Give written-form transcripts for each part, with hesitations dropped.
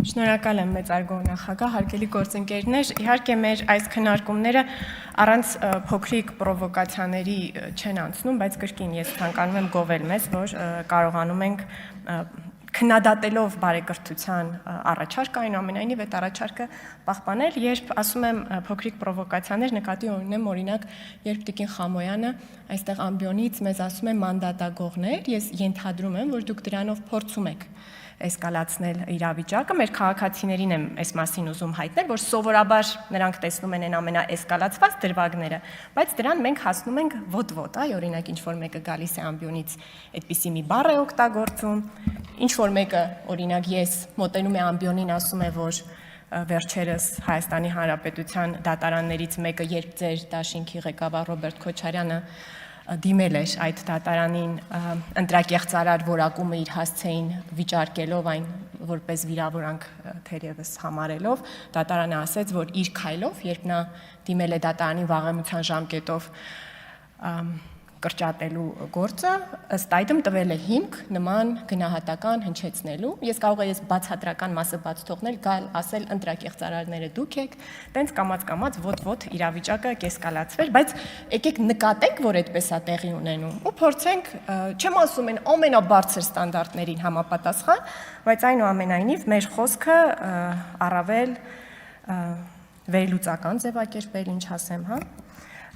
Շնորհակալ եմ մեծարգո նախագահ, հարգելի գործընկերներ, իհարկե մեր այս քննարկումները առանց փոքրիկ պրովոկացիաների չեն անցնում, բայց կրկին ես ցանկանում եմ գովել մեզ, որ կարողանում ենք քննադատելով բարեկրթության առաջարկ, այնուամենայնիվ այդ առաջարկը պահպանել, երբ ասում եմ փոքրիկ պրովոկացիաներ, նկատի ունեմ օրինակ, երբ Տիկին Խամոյանը այստեղ ամբիոնից մեզ ասում է մանդատագողներ, ես ենթադրում եմ, որ դուք դրանով փորձում եք էսկալացնել իրավիճակը, մեր քաղաքացիներին եմ այս մասին ուզում հայտնել, որ սովորաբար նրանք տեսնում են այն ամենաէսկալացված դրվագները, բայց դրան մենք հասնում ենք ոտ-ոտ, օրինակ ինչ-որ մեկը գալիս է ամբիոնից այդպիսի մի բառ է օգտագործում, ինչ-որ մեկը, օրինակ ես մոտենում է ամբիոնին, ասում է, որ վերջերս Հայաստանի Հանրապետության դատարաններից մեկը, երբ ձեր դաշինքի ղեկավար Ռոբերտ Քոչարյանը դիմել էր այդ դատարանին ընտրակեղծարար որակումը իր հասցեին վիճարկելով այն որպես վիրավորանք թերևս համարելով, դատարանը ասեց, որ իր քայլով, երբ նա դիմել է դատարանին վաղեմության ժամկետով կրճատելու գործը, ըստ այդմ տվել է հիմք նման գնահատական հնչեցնելու։ Ես կարող եմ բացատրական մասը բաց թողնել, գալ ասել ընտրակեղծարարները դուք եք, տենց կամաց ոտ-ոտ իրավիճակը կեսկալացվեր, բայց եկեք նկատենք, որ այդպես է տեղի ունենում ու փորձենք, չեմ ասում են ամենաբարձր ստանդարտներին համապատասխան, բայց այնուամենայնիվ մեր խոսքը առավել վերլուծական ձևակերպել, ինչ ասեմ, հա։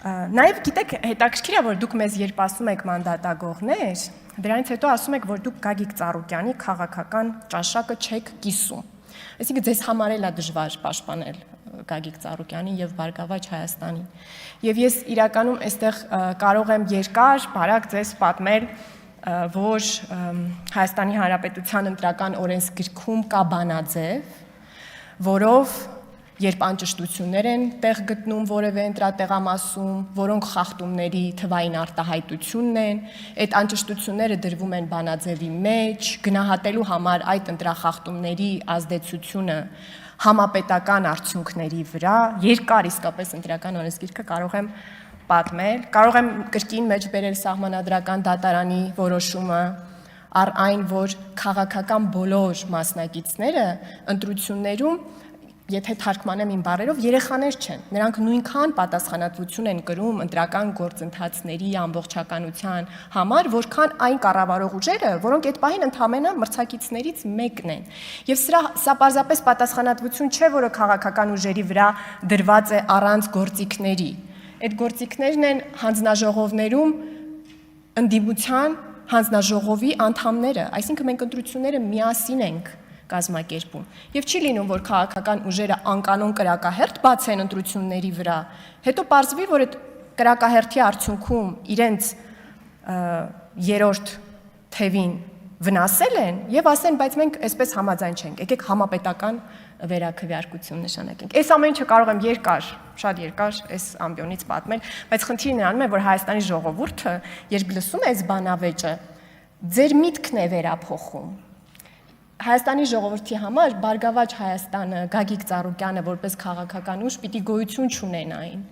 Նաև գիտեք, հետաքրքիր է, որ դուք մեզ երբ ասում եք մանդատագողներ, դրանից հետո ասում եք, որ դուք Գագիկ Ծառուկյանի քաղաքական ճաշակը չեք կիսում։ Այսինքն ձեզ համարել է դժվար պաշտպանել Գագիկ Ծառուկյանին եւ Բարգավաճ Հայաստանին։ Եվ ես իրականում այստեղ կարող եմ երկար, բարակ ձեզ պատմել, որ Հայաստանի Հանրապետության ընտրական օրենսգրքում կա բանաձև, որով երբ անճշտություններ են տեղ գտնում որևէ ընտրատեղամասում, որոնք խախտումների թվային արտահայտությունն են, այդ անճշտությունները դրվում են բանաձևի մեջ, գնահատելու համար այդ ընտրախախտումների ազդեցությունը համապետական արդյունքների վրա, երկար իսկապես ընտրական օրենսգիրքը կարող եմ պատմել, կարող եմ կրկին մեջբերել Սահմանադրական դատարանի որոշումը, առ այն, որ քաղաքական բոլոր մասնակիցները ընտրություններում եթե թարգմանեմ իմ բառերով, երեխաներ չեն, նրանք նույնքան պատասխանատվություն են կրում ընտրական գործընթացների ամբողջականության համար, որքան այն կառավարող ուժերը, որոնք այդ պահին ընդհանրապես մրցակիցներից մեկն են։ Եվ սա պարզապես պատասխանատվություն չէ, որը քաղաքական ուժերի վրա դրված է առանց գործիքների։ Այդ գործիքներն են հանձնաժողովներում ընդդիմության հանձնաժողովի անդամները, այսինքն մենք ընտրությունները միասին ենք կազմակերպում։ Եվ չի լինում, որ քաղաքական ուժերը անկանոն կրակահերթ բացեն ընտրությունների վրա, հետո պարզվի, որ այդ կրակահերթի արդյունքում իրենց երրորդ թևին վնասել են եւ ասեն, բայց մենք այսպես համաձայն չենք, եկեք համապետական վերաքվեարկություն նշանակենք։ Այս ամեն ինչը կարող եմ երկար, շատ երկար այս ամբիոնից պատմել, բայց խնդիրն նրանում է, որ Հայաստանի ժողովուրդը, երբ լսում է այս բանավեճը, ձեր միտքն է վերափոխում։ Հայաստանի ժողովրդի համար Բարգավաճ Հայաստանը, Գագիկ Ծառուկյանը որպես քաղաքական ուժ պիտի գոյություն չունենային։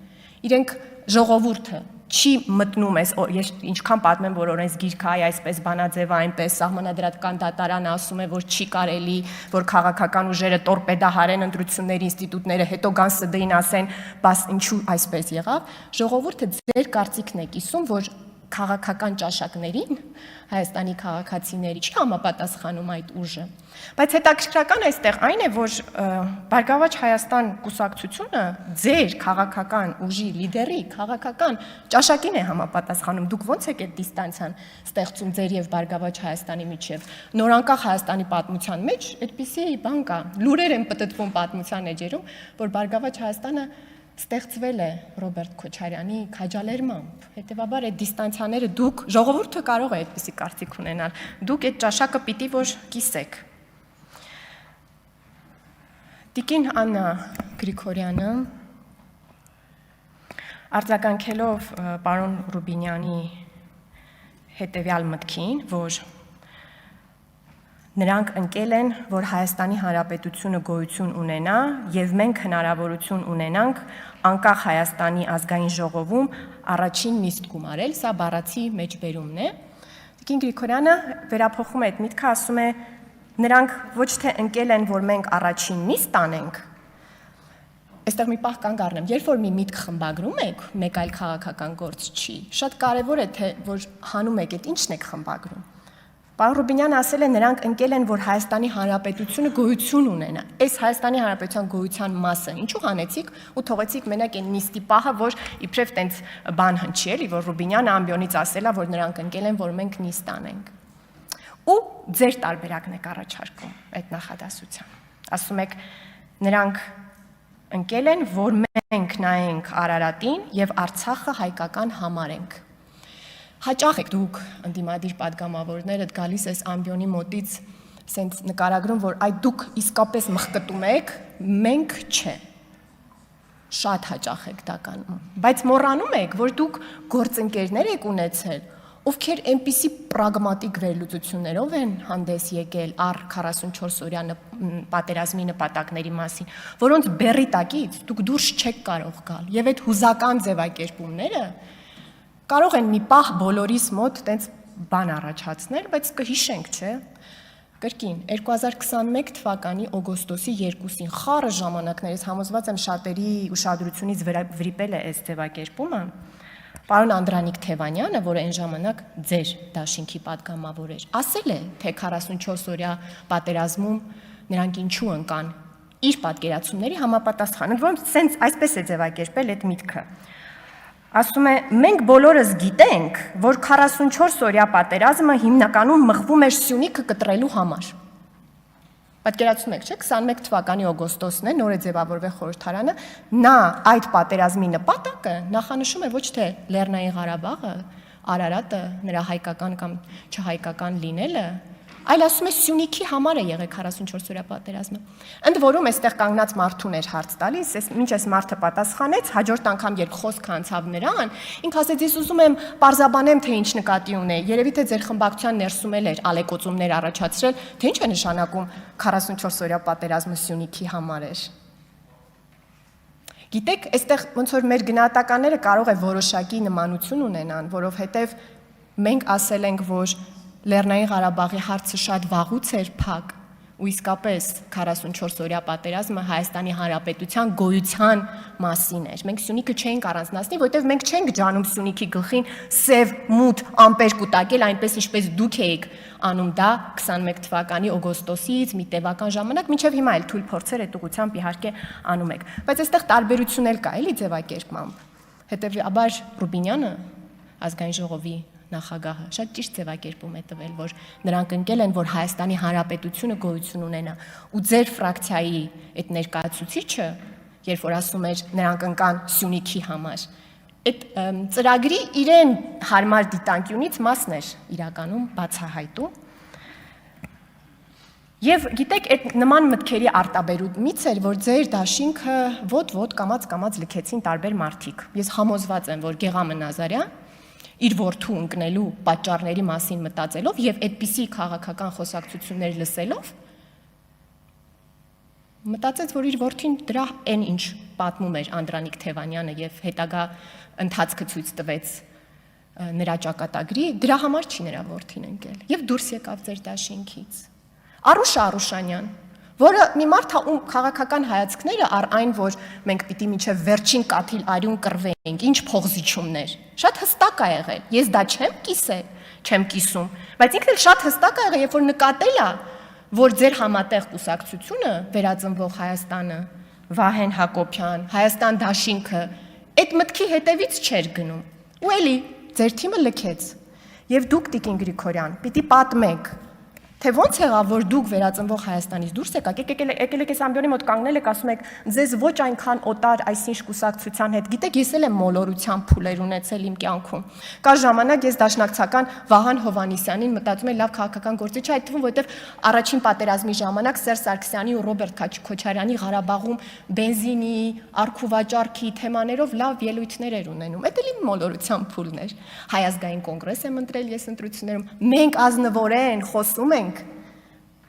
Իրենք ժողովուրդը չի մտնում ես ինչքան պատմեմ, որ օրենսգիրքը այսպես բանաձևը այնպես Սահմանադրական դատարանը ասում է, որ չի կարելի, որ քաղաքական ուժերը տորպեդահարեն ընտրությունների ինստիտուտները, հետո գան ՍԴ-ին ասեն, բաս ինչու այսպես եղավ։ Ժողովուրդը ձեր կարծիքն է կիսում, որ քաղաքական ճաշակներին Հայաստանի քաղաքացիների չի համապատասխանում այդ ուժը։ Բայց հետաքրքրական այստեղ այն է, որ Բարգավաճ Հայաստան կուսակցությունը ձեր քաղաքական ուժի լիդերի քաղաքական ճաշակին է համապատասխանում։ Դուք ո՞նց եք այդ դիստանցիան ստեղծում ձեր եւ Բարգավաճ Հայաստանի միջև։ Նորանկախ Հայաստանի պատմության մեջ այդպիսի բան կա։ Լուրեր են պտտվում պատմության էջերում, որ Բարգավաճ Հայաստանը ստեղծվել է Ռոբերտ Քոչարյանի քաջալերմամբ։ Հետևաբար այդ դիստանցիաները դուք ժողովուրդը կարող է այդպիսի կարծիք ունենալ։ Դուք այդ ճաշակը պիտի որ կիսեք։ Տիկին Աննա Գրիգորյանը արձագանքելով պարոն Ռուբինյանի հետևյալ մտքին, որ նրանք ընկել են, որ Հայաստանի Հանրապետությունը գոյություն ունենա եւ մենք հնարավորություն ունենանք անկախ Հայաստանի ազգային ժողովում առաջին նիստ գումարել, սա բառացի մեջբերումն է։ Տիկին Գրիգորյանը վերափոխում է այդ միտքը, ասում է Նրանք ոչ թե ընկել են, որ մենք առաջին նիստ անենք, այստեղ մի պահ կանգ առնեմ, երբ որ մի միտք խմբագրում եք, մեկ այլ քաղաքական գործ չի, շատ կարևոր է, թե որ հանում եք, այդ ինչն եք խմբագրում։ Պարոն Ռուբինյանը ասել է, նրանք ընկել են, որ Հայաստանի Հանրապետությունը գոյություն ունենա։ Այս Հայաստանի Հանրապետության գոյության մասը ինչու հանեցիք ու թողեցիք մենակ այն նիստի պահը, որ իբրև տենց բան հնչի էլի, որ Ռուբինյանը ամբիոնից ասել է, որ նրանք ընկել են, որ մենք նիստ անենք։ Ու ձեր տարբերակն եք առաջարկում այդ նախադասության։ Ասում եք, նրանք ընկել են, որ մենք նայենք Արարատին եւ Արցախը հայկական համարենք։ Հաճախ եք դուք ընդդիմադիր падգամավորներդ գալիս ես ամբիոնի մոտից սենց նկարագրում, որ այ դուք իսկապես մխկտում եք, մենք չէ։ Շատ հաճախ եք դա կանում, բայց մոռանում եք, որ դուք գործընկերներ եք ունեցել, ովքեր այնպիսի պրագմատիկ վերլուծություններով են հանդես եկել առ 44 օրյա պատերազմի նպատակների մասին, որոնց բեռի տակից դուք դուրս չեք կարող գալ, եւ այդ հուզական ձևակերպումները կարող են մի պահ բոլորիս մոտ տենց բան առաջացնել, բայց կհիշենք, չէ՞։ Կրկին 2021 թվականի օգոստոսի 2-ին խառը ժամանակներից համոզված եմ շատերի ուշադրությունից վրիպել է այս ձևակերպումը։ Պարոն Անդրանիկ Թևանյանը, որը այն ժամանակ ձեր դաշինքի падգամավոր էր, ասել է, թե 44 օրյա պատերազմում նրանք ինչու ընկան իր պատկերացումների համապատասխան, ընդ որում սենց այսպես է ձևակերպել այդ միտքը։ Ասում է, մենք բոլորս գիտենք, որ 44 օրյա պատերազմը հիմնականում մղվում էր Սյունիքը կտրելու համար։ Պատկերացնում եք, չէ՞, 21 թվականի օգոստոսն է, նոր է ձևավորվել խորհրդարանը, նա այդ պատերազմի նպատակը նախանշում է ոչ թե Լեռնային Ղարաբաղը, Արարատը, նրա հայկական կամ չհայկական լինելը, այլ ասում է Սյունիքի համար է եղել 44 օրյա պատերազմը։ Ընդ որում այստեղ կանգնած մարդուն էր հարց տալիս, մինչ այս մարդը պատասխանեց, հաջորդ անգամ երբ խոսքը անցավ նրան, ինքը ասեց, ես ուզում եմ պարզաբանեմ, թե ինչ նկատի ունի, երևի թե ձեր խմբակցության ներսում էլ էր ալեկոծումներ առաջացրել, թե ինչ է նշանակում 44 օրյա պատերազմը Սյունիքի համար էր։ Գիտեք, այստեղ ոնց որ մեր գնահատականները կարող է որոշակի նմանություն ունենան, որովհետև մենք ասել ենք, որ Լեռնային Ղարաբաղի հարցը շատ վաղուց էր փակ ու իսկապես 44 օրյա պատերազմը Հայաստանի Հանրապետության գոյության մասին էր։ Մենք Սյունիքը չէինք առանձնացնի, որովհետև մենք չենք ջանում Սյունիքի գլխին սև մութ ամպեր կուտակել, այնպես ինչպես դուք էիք անում դա 21 թվականի օգոստոսից մի տևական ժամանակ, մինչև հիմա էլ թույլ փորձեր այդ ուղղությամբ իհարկե անում եք։ Բայց այստեղ տարբերություն էլ կա, էլի ձևակերպմամբ։ Հետևաբար Ռուբինյանը ազգային ժողովի նախագահը շատ ճիշտ ձևակերպում է տվել, որ նրանք ընկել են, որ Հայաստանի Հանրապետությունը գոյություն ունենա, ու ձեր ֆրակցիայի այդ ներկայացուցիչը, երբ որ ասում էր նրանք ընկան Սյունիքի համար, այդ ծրագրի իրեն հարմար դիտանկյունից մասն էր իրականում բացահայտում։ Եվ գիտեք, այդ նման մտքերի արտաբերումից էր, որ ձեր դաշինքը ոտ-ոտ կամաց-կամաց լքեցին տարբեր մարդիկ։ Ես համոզված եմ, որ Գեղամը Նազարյան իր որդու ընկնելու պատճառների մասին մտածելով եւ այդպիսի քաղաքական խոսակցություններ լսելով մտածեց, որ իր որդին դրա այն ինչ պատմում էր Անդրանիկ Թևանյանը եւ հետագա ընթացքը ցույց տվեց նրա ճակատագրի, դրա համար չի նրա որդին ընկել եւ դուրս եկավ ձեր դաշինքից։ Արուշ Արուշանյան, որը մի մարդ ում քաղաքական հայացքները առ այն, որ մենք պիտի մինչև վերջին կաթիլ արյուն կռվենք, ինչ փողզիչումներ, շատ հստակ ա եղել։ Ես դա չեմ կիսում, բայց ինքն էլ շատ հստակ ա եղել, երբ որ նկատել ա, որ ձեր համատեղ կուսակցությունը, Վերածնվող Հայաստանը, Վահեն Հակոբյան, Հայաստան դաշինքը, այդ մտքի հետևից չէր գնում։ Ու էլի ձեր թիմը լքեց։ Եվ դուք Տիկին Գրիգորյան, պիտի պատմեք, թե ոնց եղավ, որ դուք Վերածնվող Հայաստանից դուրս եկաք, եկել եք այս ամբիոնի մոտ կանգնել եք, ասում եք, ձեզ ոչ այնքան օտար այսինչ կուսակցության հետ, գիտեք, ես էլ եմ մոլորության փուլեր ունեցել իմ կյանքում։ Կա ժամանակ ես դաշնակցական Վահան Հովհաննիսյանին մտածում եմ լավ քաղաքական գործիչ է, այդ թվում, որովհետև առաջին պատերազմի ժամանակ Սերժ Սարգսյանի ու Ռոբերտ Քոչարյանի Ղարաբաղում բենզինի, արքուվաճառքի թեմաներով լավ ելույթներ էր ունենում։ Այդ էլ իմ մոլորության փուլն էր։ Հայ ազգային կոնգրես եմ ընտրել ես ընտրություններում։ Մենք ազնվորեն խոսում ենք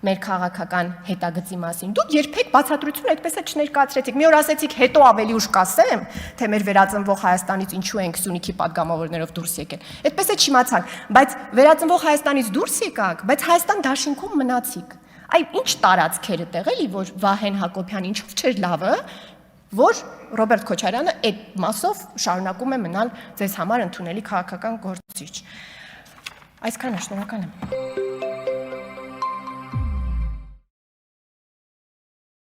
մեր քաղաքական հետագծի մասին։ Դուք երբեք բացատրություն այդպես է չներկայացրեցիք։ Մի օր ասեցիք, հետո ավելի ուշ կասեմ, թե մեր Վերածնվող Հայաստանից ինչու ենք Սյունիքի падգամավորներով դուրս եկել։ Այդպես է չիմացանք, բայց Վերածնվող Հայաստանից դուրս եկաք, բայց Հայաստան դաշինքում մնացիք։ Այ ինչ տարածքեր է տեղել, որ Վահեն Հակոբյան ինչով չէր լավը, որ Ռոբերտ Քոչարյանը այդ մասով շարունակում է մնալ ձեզ համար ընդունելի քաղաքական գործիչ։ Այսքանը, շնորհակալ եմ։